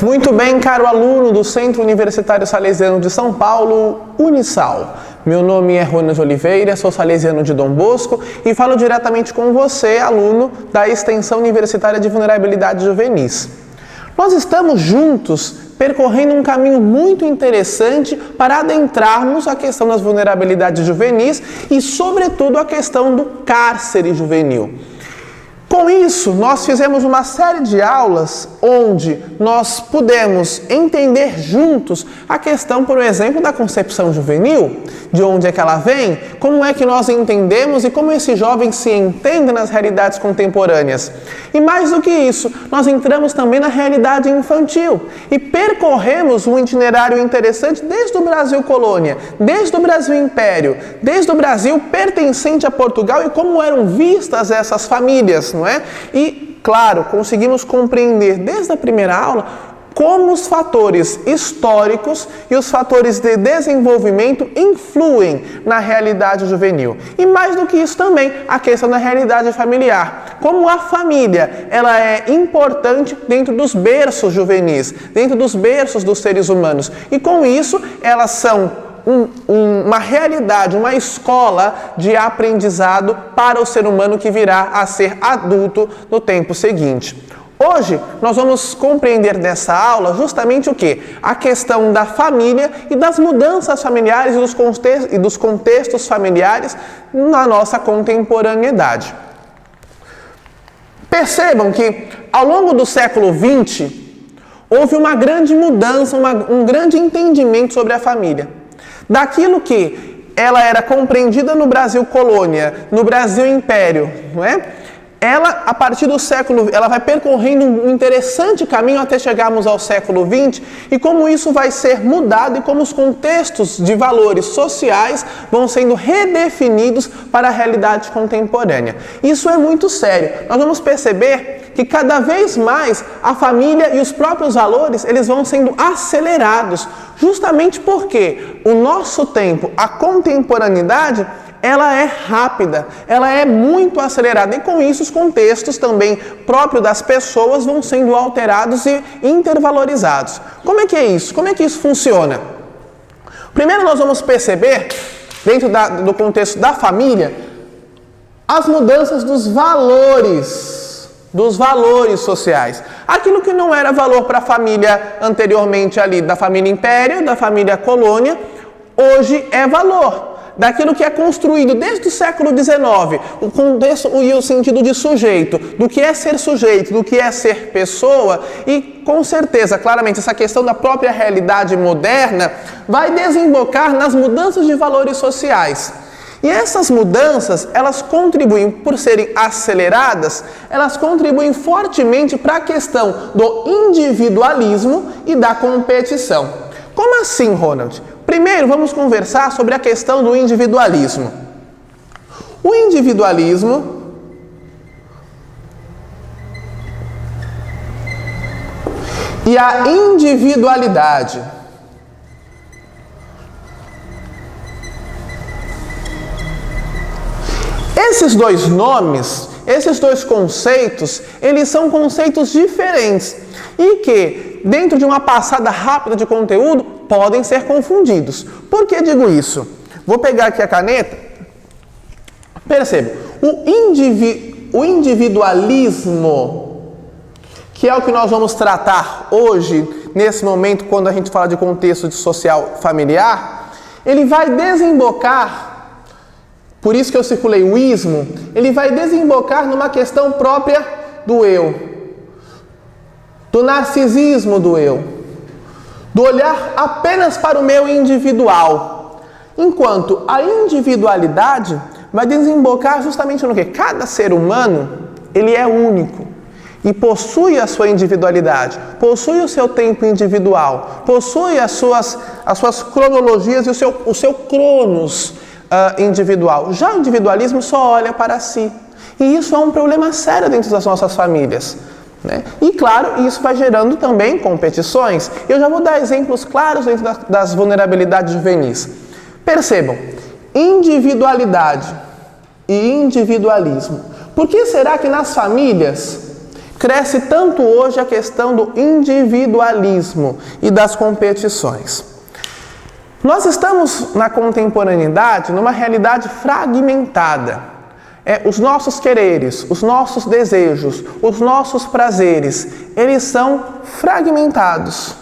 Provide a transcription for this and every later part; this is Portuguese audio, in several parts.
Muito bem, caro aluno do Centro Universitário Salesiano de São Paulo, Unisal. Meu nome é Ronald Oliveira, sou salesiano de Dom Bosco e falo diretamente com você, aluno da Extensão Universitária de Vulnerabilidade Juvenis. Nós estamos juntos percorrendo um caminho muito interessante para adentrarmos a questão das vulnerabilidades juvenis e, sobretudo, a questão do cárcere juvenil. Com isso, nós fizemos uma série de aulas onde nós pudemos entender juntos a questão, por exemplo, da concepção juvenil, de onde é que ela vem, como é que nós entendemos e como esse jovem se entende nas realidades contemporâneas. E mais do que isso, nós entramos também na realidade infantil e percorremos um itinerário interessante desde o Brasil colônia, desde o Brasil império, desde o Brasil pertencente a Portugal e como eram vistas essas famílias, não é? E, claro, conseguimos compreender desde a primeira aula como os fatores históricos e os fatores de desenvolvimento influem na realidade juvenil. E mais do que isso também, a questão da realidade familiar. Como a família, ela é importante dentro dos berços juvenis, dentro dos berços dos seres humanos. E com isso, elas são uma realidade, uma escola de aprendizado para o ser humano que virá a ser adulto no tempo seguinte. Hoje, nós vamos compreender nessa aula justamente o quê? A questão da família e das mudanças familiares e dos contextos familiares na nossa contemporaneidade. Percebam que, ao longo do século XX, houve uma grande mudança, um grande entendimento sobre a família. Daquilo que ela era compreendida no Brasil colônia, no Brasil império, não é? Ela, a partir do século, ela vai percorrendo um interessante caminho até chegarmos ao século XX e como isso vai ser mudado e como os contextos de valores sociais vão sendo redefinidos para a realidade contemporânea. Isso é muito sério. Nós vamos perceber que cada vez mais a família e os próprios valores, eles vão sendo acelerados, justamente porque o nosso tempo, a contemporaneidade, ela é rápida, ela é muito acelerada e com isso os contextos também próprios das pessoas vão sendo alterados e intervalorizados. Como é que é isso? Como é que isso funciona? Primeiro nós vamos perceber, dentro do contexto da família, as mudanças dos valores sociais. Aquilo que não era valor para a família anteriormente ali, da família império, da família colônia, hoje é valor. Daquilo que é construído desde o século XIX, o contexto e o sentido de sujeito, do que é ser sujeito, do que é ser pessoa, e com certeza, claramente, essa questão da própria realidade moderna vai desembocar nas mudanças de valores sociais. E essas mudanças, elas contribuem, por serem aceleradas, elas contribuem fortemente para a questão do individualismo e da competição. Como assim, Ronald? Primeiro, vamos conversar sobre a questão do individualismo. O individualismo e a individualidade. Esses dois nomes, esses dois conceitos, eles são conceitos diferentes e que, dentro de uma passada rápida de conteúdo, podem ser confundidos. Por que digo isso? Vou pegar aqui a caneta. Perceba, o individualismo, que é o que nós vamos tratar hoje, nesse momento, quando a gente fala de contexto social familiar, ele vai desembocar, por isso que eu circulei o ismo, ele vai desembocar numa questão própria do eu, do narcisismo do eu, do olhar apenas para o meu individual, enquanto a individualidade vai desembocar justamente no que? Cada ser humano, ele é único e possui a sua individualidade, possui o seu tempo individual, possui as suas cronologias e o seu cronos individual. Já o individualismo só olha para si. E isso é um problema sério dentro das nossas famílias. E claro, isso vai gerando também competições. Eu já vou dar exemplos claros dentro das vulnerabilidades juvenis. Percebam, individualidade e individualismo. Por que será que nas famílias cresce tanto hoje a questão do individualismo e das competições. Nós estamos na contemporaneidade numa realidade fragmentada. Os nossos quereres, os nossos desejos, os nossos prazeres, eles são fragmentados.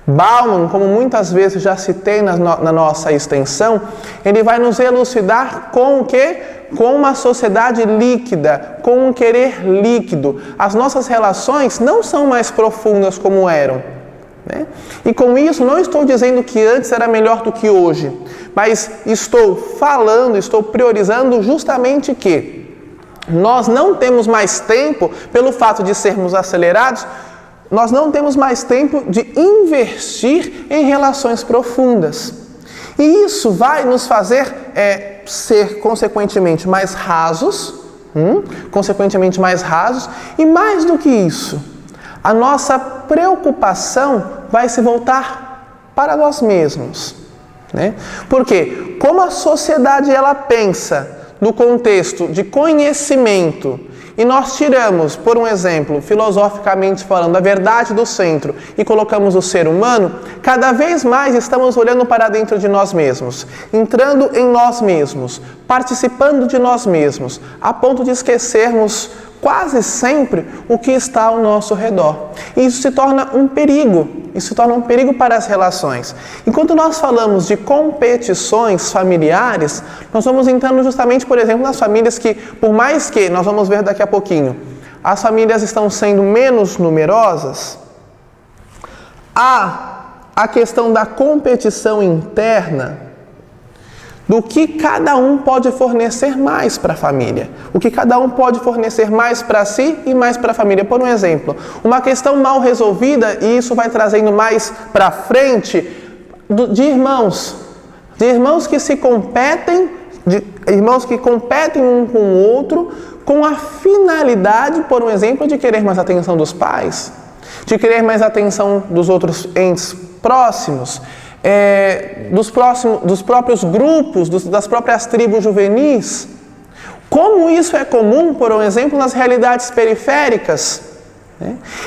Bauman, como muitas vezes já citei na nossa extensão, ele vai nos elucidar com o quê? Com uma sociedade líquida, com um querer líquido. As nossas relações não são mais profundas como eram. E com isso não estou dizendo que antes era melhor do que hoje, mas estou priorizando justamente que nós não temos mais tempo, pelo fato de sermos acelerados, nós não temos mais tempo de investir em relações profundas. E isso vai nos fazer ser consequentemente mais rasos, e mais do que isso, a nossa preocupação vai se voltar para nós mesmos. Porque como a sociedade ela pensa no contexto de conhecimento, e nós tiramos, por um exemplo, filosoficamente falando, a verdade do centro e colocamos o ser humano, cada vez mais estamos olhando para dentro de nós mesmos, entrando em nós mesmos, participando de nós mesmos, a ponto de esquecermos quase sempre o que está ao nosso redor. E isso se torna um perigo, para as relações. Enquanto nós falamos de competições familiares, nós vamos entrando justamente, por exemplo, nas famílias que, por mais que, nós vamos ver daqui a pouquinho, as famílias estão sendo menos numerosas, há a questão da competição interna, do que cada um pode fornecer mais para a família. O que cada um pode fornecer mais para si e mais para a família. Por um exemplo, uma questão mal resolvida, e isso vai trazendo mais para frente, de irmãos que se competem, irmãos que competem um com o outro, com a finalidade, por um exemplo, de querer mais atenção dos pais, de querer mais atenção dos outros entes próximos, dos próprios grupos, das próprias tribos juvenis. Como isso é comum, por um exemplo, nas realidades periféricas.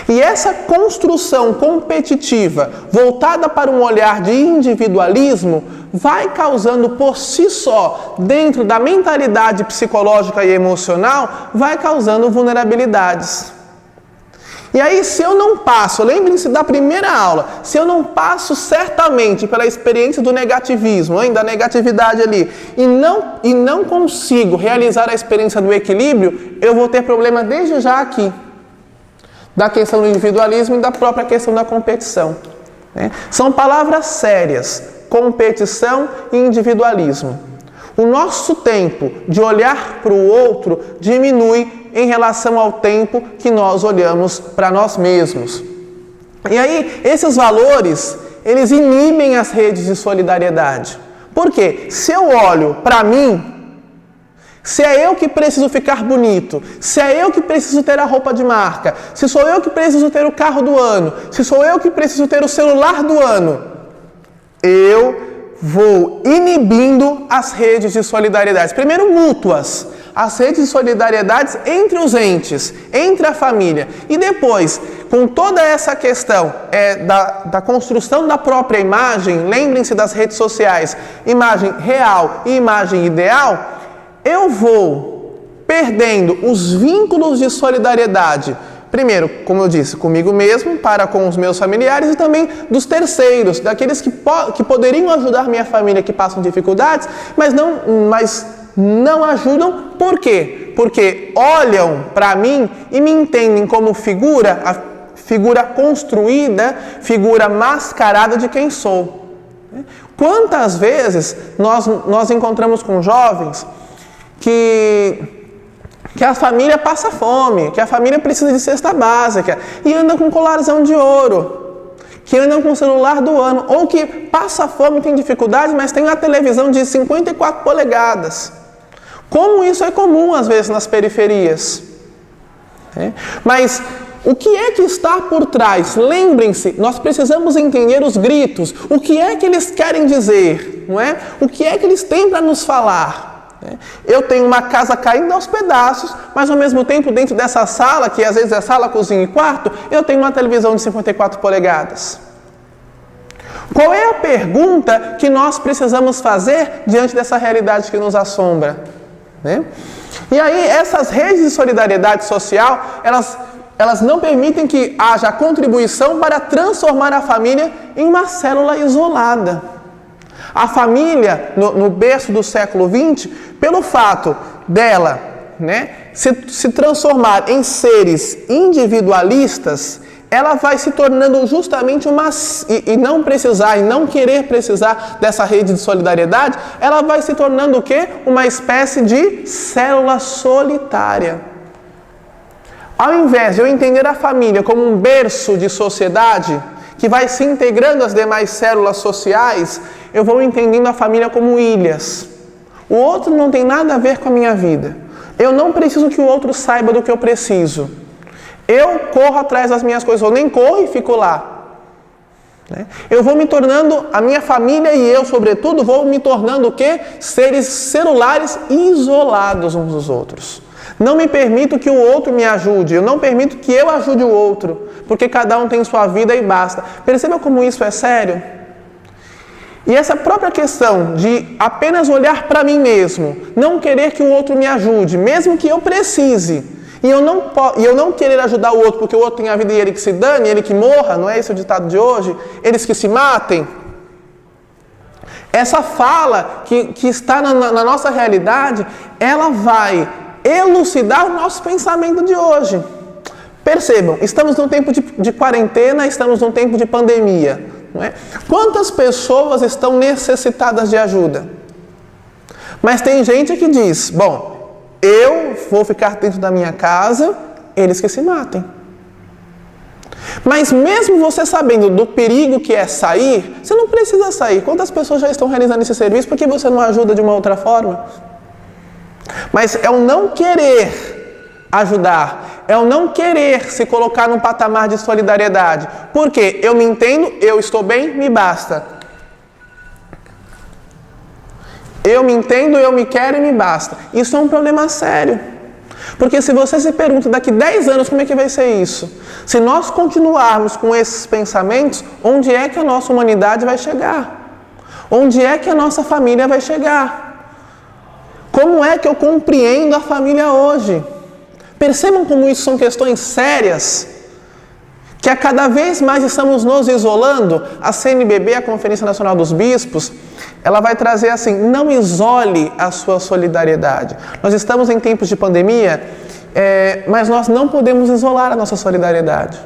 E essa construção competitiva, voltada para um olhar de individualismo, vai causando por si só, dentro da mentalidade psicológica e emocional, vai causando vulnerabilidades. E aí, se eu não passo, lembrem-se da primeira aula, se eu não passo certamente pela experiência do negativismo, da negatividade ali, e não consigo realizar a experiência do equilíbrio, eu vou ter problema desde já aqui, da questão do individualismo e da própria questão da competição. São palavras sérias, competição e individualismo. O nosso tempo de olhar para o outro diminui em relação ao tempo que nós olhamos para nós mesmos. E aí, esses valores, eles inibem as redes de solidariedade. Por quê? Se eu olho para mim, se é eu que preciso ficar bonito, se é eu que preciso ter a roupa de marca, se sou eu que preciso ter o carro do ano, se sou eu que preciso ter o celular do ano, eu vou inibindo as redes de solidariedade. Primeiro, mútuas. As redes de solidariedade entre os entes, entre a família. E depois, com toda essa questão da construção da própria imagem, lembrem-se das redes sociais, imagem real e imagem ideal, eu vou perdendo os vínculos de solidariedade. Primeiro, como eu disse, comigo mesmo, para com os meus familiares e também dos terceiros, daqueles que poderiam ajudar minha família que passam dificuldades, mas não ajudam. Por quê? Porque olham para mim e me entendem como figura construída, figura mascarada de quem sou. Quantas vezes nós encontramos com jovens que a família passa fome, que a família precisa de cesta básica, e andam com colarzão de ouro, que andam com o celular do ano, ou que passa fome, tem dificuldade, mas tem uma televisão de 54 polegadas. Como isso é comum, às vezes, nas periferias. Mas o que é que está por trás? Lembrem-se, nós precisamos entender os gritos. O que é que eles querem dizer? Não é? O que é que eles têm para nos falar? Eu tenho uma casa caindo aos pedaços, mas ao mesmo tempo dentro dessa sala, que às vezes é sala, cozinha e quarto, eu tenho uma televisão de 54 polegadas. Qual é a pergunta que nós precisamos fazer diante dessa realidade que nos assombra? E aí essas redes de solidariedade social, elas não permitem que haja contribuição para transformar a família em uma célula isolada. A família, no berço do século XX, pelo fato dela se transformar em seres individualistas, ela vai se tornando justamente e não precisar, e não querer precisar dessa rede de solidariedade, ela vai se tornando o quê? Uma espécie de célula solitária. Ao invés de eu entender a família como um berço de sociedade, que vai se integrando às demais células sociais, eu vou entendendo a família como ilhas. O outro não tem nada a ver com a minha vida. Eu não preciso que o outro saiba do que eu preciso. Eu corro atrás das minhas coisas, eu nem corro e fico lá. Eu vou me tornando, a minha família e eu, sobretudo, vou me tornando o quê? Seres celulares isolados uns dos outros. Não me permito que o outro me ajude, eu não permito que eu ajude o outro, porque cada um tem sua vida e basta. Perceba como isso é sério? E essa própria questão de apenas olhar para mim mesmo, não querer que o outro me ajude, mesmo que eu precise, e eu não querer ajudar o outro porque o outro tem a vida e ele que se dane, ele que morra, não é esse o ditado de hoje? Eles que se matem. Essa fala que está na nossa realidade, ela vai elucidar o nosso pensamento de hoje. Percebam, estamos num tempo de quarentena, estamos num tempo de pandemia. Não é? Quantas pessoas estão necessitadas de ajuda? Mas tem gente que diz, bom, eu vou ficar dentro da minha casa, eles que se matem. Mas mesmo você sabendo do perigo que é sair, você não precisa sair. Quantas pessoas já estão realizando esse serviço, por que você não ajuda de uma outra forma? Mas é o não querer ajudar, é o não querer se colocar num patamar de solidariedade. Porque eu me entendo, eu estou bem, me basta. Eu me entendo, eu me quero e me basta. Isso é um problema sério. Porque se você se pergunta daqui 10 anos como é que vai ser isso? Se nós continuarmos com esses pensamentos, onde é que a nossa humanidade vai chegar? Onde é que a nossa família vai chegar? Como é que eu compreendo a família hoje? Percebam como isso são questões sérias, que a cada vez mais estamos nos isolando. A CNBB, a Conferência Nacional dos Bispos, ela vai trazer assim, não isole a sua solidariedade. Nós estamos em tempos de pandemia, mas nós não podemos isolar a nossa solidariedade.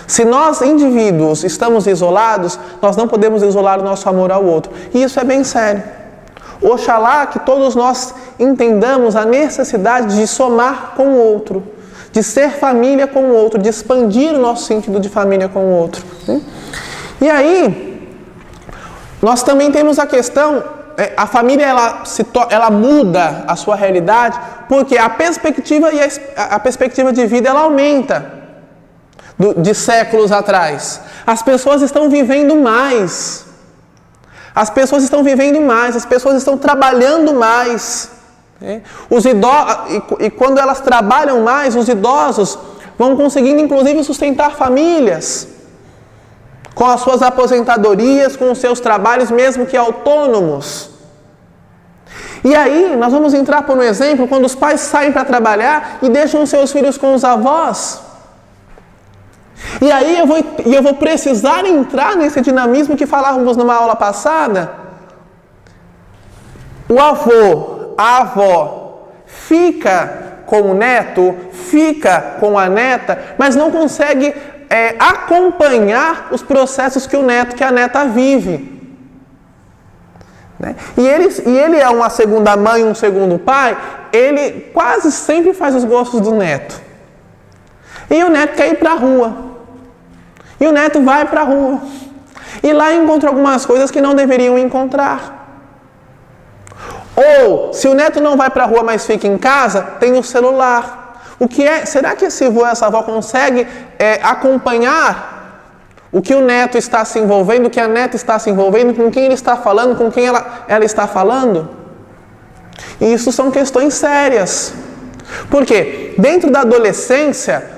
Se nós, indivíduos, estamos isolados, nós não podemos isolar o nosso amor ao outro. E isso é bem sério. Oxalá que todos nós entendamos a necessidade de somar com o outro, de ser família com o outro, de expandir o nosso sentido de família com o outro. E aí, nós também temos a questão, a família ela muda a sua realidade, porque a perspectiva de vida ela aumenta de séculos atrás. As pessoas estão vivendo mais. As pessoas estão vivendo mais, as pessoas estão trabalhando mais. E quando elas trabalham mais, os idosos vão conseguindo inclusive sustentar famílias, com as suas aposentadorias, com os seus trabalhos, mesmo que autônomos. E aí, nós vamos entrar por um exemplo, quando os pais saem para trabalhar e deixam os seus filhos com os avós. E aí eu vou precisar entrar nesse dinamismo que falávamos numa aula passada. O avô, a avó, fica com o neto, fica com a neta, mas não consegue acompanhar os processos que a neta vive. E ele é uma segunda mãe, um segundo pai, ele quase sempre faz os gostos do neto. E o neto quer ir para a rua. E o neto vai para a rua. E lá encontra algumas coisas que não deveriam encontrar. Ou, se o neto não vai para a rua, mas fica em casa, tem o celular. Será que esse avô, essa avó consegue acompanhar o que o neto está se envolvendo, o que a neta está se envolvendo, com quem ele está falando, com quem ela está falando? E isso são questões sérias. Porque dentro da adolescência,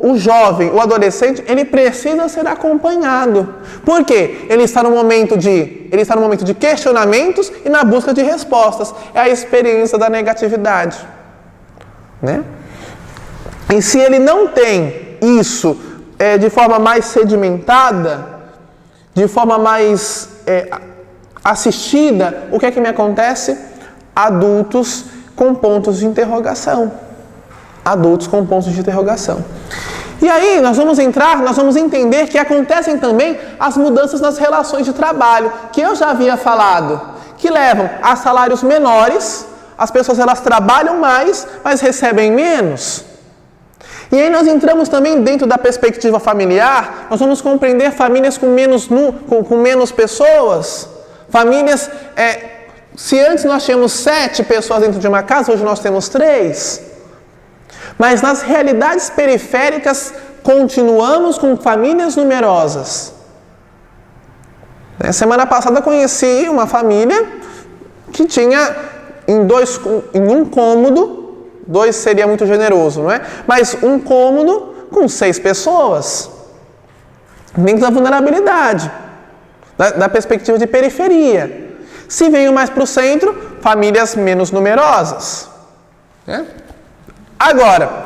o jovem, o adolescente, ele precisa ser acompanhado. Por quê? Ele está no momento de questionamentos e na busca de respostas. É a experiência da negatividade, né? E se ele não tem isso de forma mais sedimentada, de forma mais assistida, o que é que me acontece? Adultos com pontos de interrogação. Adultos com pontos de interrogação. E aí nós vamos entender que acontecem também as mudanças nas relações de trabalho, que eu já havia falado, que levam a salários menores, as pessoas elas trabalham mais, mas recebem menos. E aí nós entramos também dentro da perspectiva familiar, nós vamos compreender famílias com menos pessoas, famílias, se antes nós tínhamos 7 pessoas dentro de uma casa, hoje nós temos 3. Mas nas realidades periféricas, continuamos com famílias numerosas. Semana passada eu conheci uma família que tinha em um cômodo, 2 seria muito generoso, não é? Mas um cômodo com 6 pessoas. Dentro da vulnerabilidade, da perspectiva de periferia. Se venho mais para o centro, famílias menos numerosas. Agora,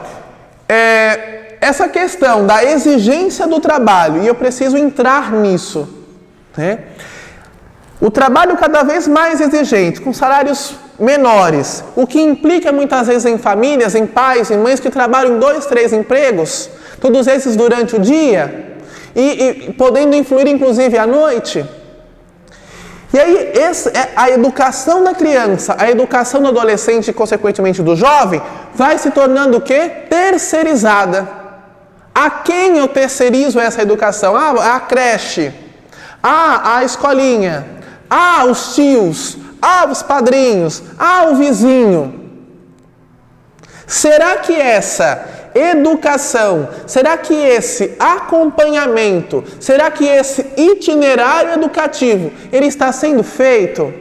essa questão da exigência do trabalho, e eu preciso entrar nisso, né? O trabalho cada vez mais exigente, com salários menores, o que implica muitas vezes em famílias, em pais e mães que trabalham em 2, 3 empregos, todos esses durante o dia, e podendo influir inclusive à noite. E aí, a educação da criança, a educação do adolescente e, consequentemente, do jovem, vai se tornando o quê? Terceirizada. A quem eu terceirizo essa educação? A creche, a escolinha, os tios, os padrinhos, o vizinho. Será que essa educação, será que esse acompanhamento, será que esse itinerário educativo, ele está sendo feito?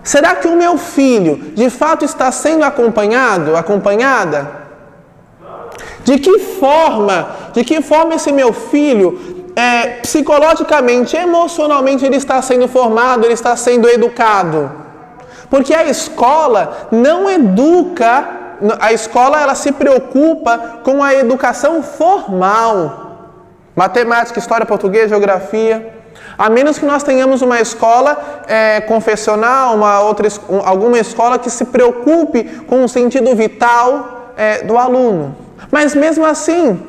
Será que o meu filho, de fato, está sendo acompanhada? De que forma esse meu filho, psicologicamente, emocionalmente, ele está sendo formado, ele está sendo educado? Porque a escola não educa. A escola ela se preocupa com a educação formal. Matemática, história, português, geografia. A menos que nós tenhamos uma escola confessional, alguma escola que se preocupe com o sentido vital do aluno. Mas mesmo assim,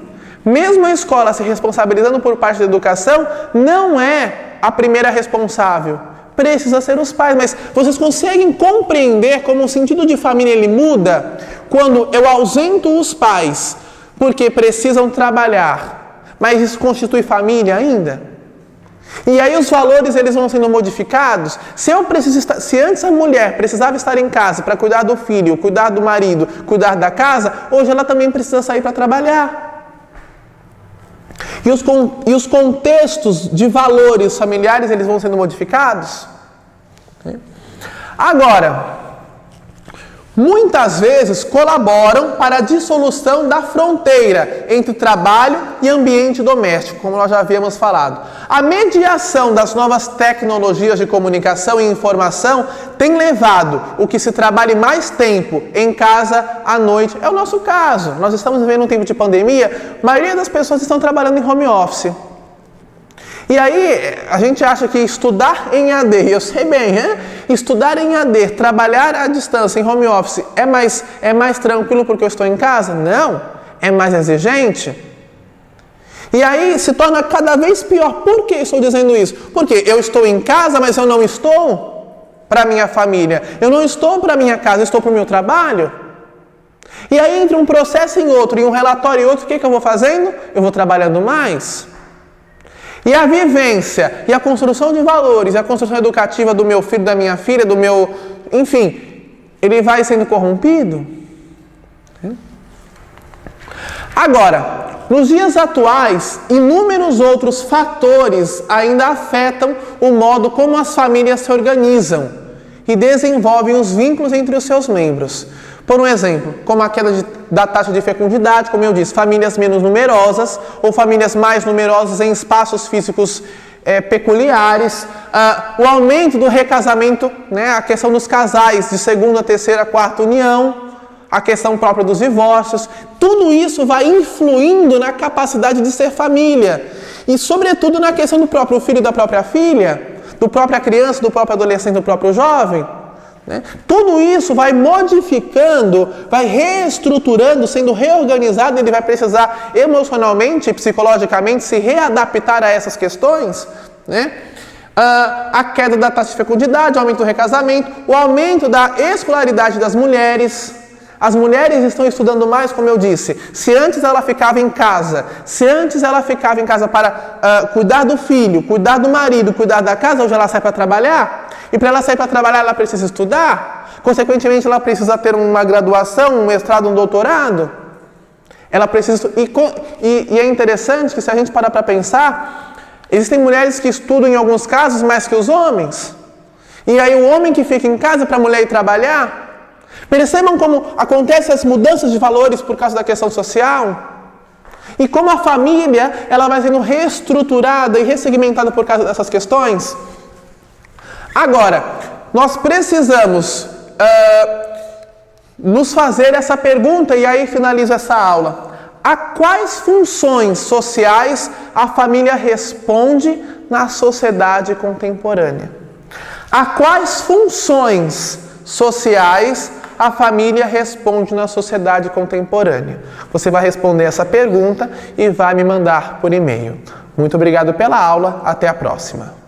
mesmo a escola se responsabilizando por parte da educação, não é a primeira responsável. Precisa ser os pais, mas vocês conseguem compreender como o sentido de família ele muda quando eu ausento os pais porque precisam trabalhar, mas isso constitui família ainda? E aí os valores eles vão sendo modificados. Se antes a mulher precisava estar em casa para cuidar do filho, cuidar do marido, cuidar da casa, hoje ela também precisa sair para trabalhar. E os contextos de valores familiares, eles vão sendo modificados. Agora, muitas vezes colaboram para a dissolução da fronteira entre trabalho e ambiente doméstico, como nós já havíamos falado. A mediação das novas tecnologias de comunicação e informação tem levado o que se trabalhe mais tempo em casa à noite. É o nosso caso. Nós estamos vivendo um tempo de pandemia, a maioria das pessoas estão trabalhando em home office. E aí, a gente acha que estudar em AD, eu sei bem, estudar em AD, trabalhar à distância, em home office, é mais tranquilo porque eu estou em casa? Não, é mais exigente. E aí se torna cada vez pior. Por que estou dizendo isso? Porque eu estou em casa, mas eu não estou para a minha família. Eu não estou para a minha casa, eu estou para o meu trabalho. E aí entre um processo em outro, e um relatório em outro, o que eu vou fazendo? Eu vou trabalhando mais. E a vivência, e a construção de valores, e a construção educativa do meu filho, da minha filha, enfim, ele vai sendo corrompido. Agora, nos dias atuais, inúmeros outros fatores ainda afetam o modo como as famílias se organizam. e desenvolvem os vínculos entre os seus membros. Por um exemplo, como a queda da taxa de fecundidade, como eu disse, famílias menos numerosas ou famílias mais numerosas em espaços físicos peculiares, o aumento do recasamento, né, a questão dos casais de segunda, terceira, quarta união, a questão própria dos divórcios, tudo isso vai influindo na capacidade de ser família e, sobretudo, na questão do próprio filho e da própria filha, do própria criança, do próprio adolescente, do próprio jovem. Né? Tudo isso vai modificando, vai reestruturando, sendo reorganizado, ele vai precisar emocionalmente e psicologicamente se readaptar a essas questões, né? A queda da taxa de fecundidade, o aumento do recasamento, o aumento da escolaridade das mulheres. As mulheres estão estudando mais, como eu disse. Se antes ela ficava em casa, para cuidar do filho, cuidar do marido, cuidar da casa, hoje ela sai para trabalhar. E para ela sair para trabalhar, ela precisa estudar. Consequentemente, ela precisa ter uma graduação, um mestrado, um doutorado. Ela precisa. E é interessante que, se a gente parar para pensar, existem mulheres que estudam em alguns casos mais que os homens. E aí o homem que fica em casa para a mulher ir trabalhar. Percebam como acontecem as mudanças de valores por causa da questão social? E como a família ela vai sendo reestruturada e ressegmentada por causa dessas questões? Agora, nós precisamos nos fazer essa pergunta, e aí finalizo essa aula. A quais funções sociais a família responde na sociedade contemporânea? A quais funções sociais a família responde na sociedade contemporânea? Você vai responder essa pergunta e vai me mandar por e-mail. Muito obrigado pela aula, até a próxima.